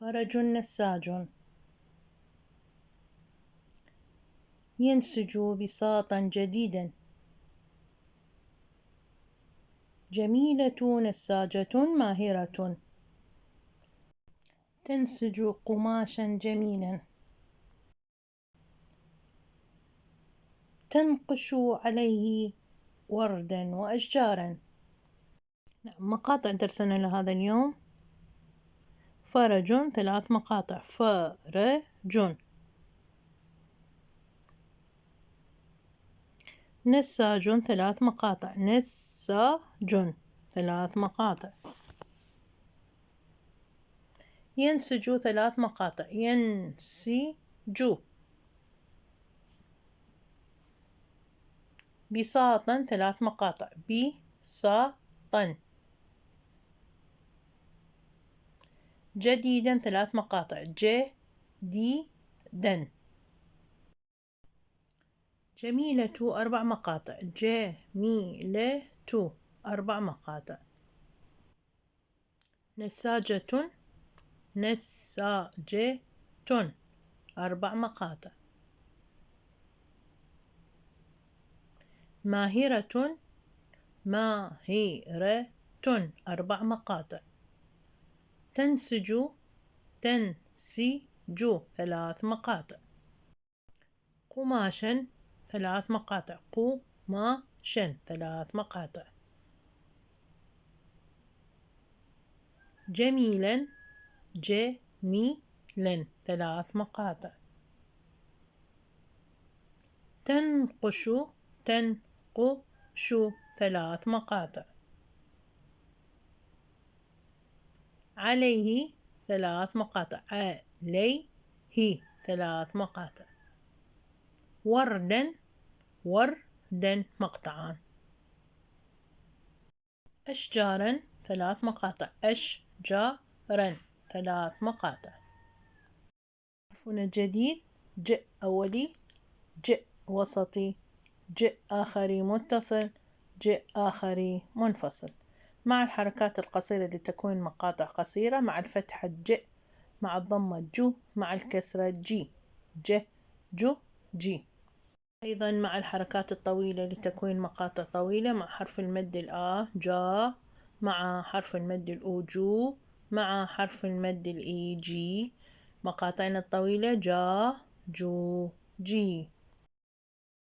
فرج نساج. ينسج بساطا جديدا. جميلة نساجة ماهرة. تنسج قماشا جميلا. تنقش عليه وردا وأشجارا. مقاطع درسنا لهذا اليوم: فرج 3 مقاطع. فرج. نساج 3 مقاطع. نساج 3 مقاطع. ينسج 3 مقاطع. ينسج. بساطا 3 مقاطع. بساطا. جديدا 3 مقاطع. جديدا. جميلة 4 مقاطع. جميلة 4 مقاطع. نساجة. نساجة 4 مقاطع. ماهرة. ماهرة 4 مقاطع. تنسج. تنسج 3 مقاطع. قماشا 3 مقاطع. قماشا 3 مقاطع. جميلا. جميلا 3 مقاطع. تنقش. تنقش 3 مقاطع. عليه 3 مقاطع. عليه 3 مقاطع. وردا. وردا مقطعان. أشجارا 3 مقاطع. أشجارا 3 مقاطع. حرفنا الجديد: ج أولي، ج وسطي، ج آخري متصل، ج آخري منفصل. مع الحركات القصيرة لتكوين مقاطع قصيرة: مع الفتحة ج، مع الضمة جو، مع الكسرة جي. ج جو جي. أيضا مع الحركات الطويلة لتكوين مقاطع طويلة: مع حرف المد الآ جا، مع حرف المد الأو جو، مع حرف المد الإي جي. مقاطعنا الطويلة: جا جو جي.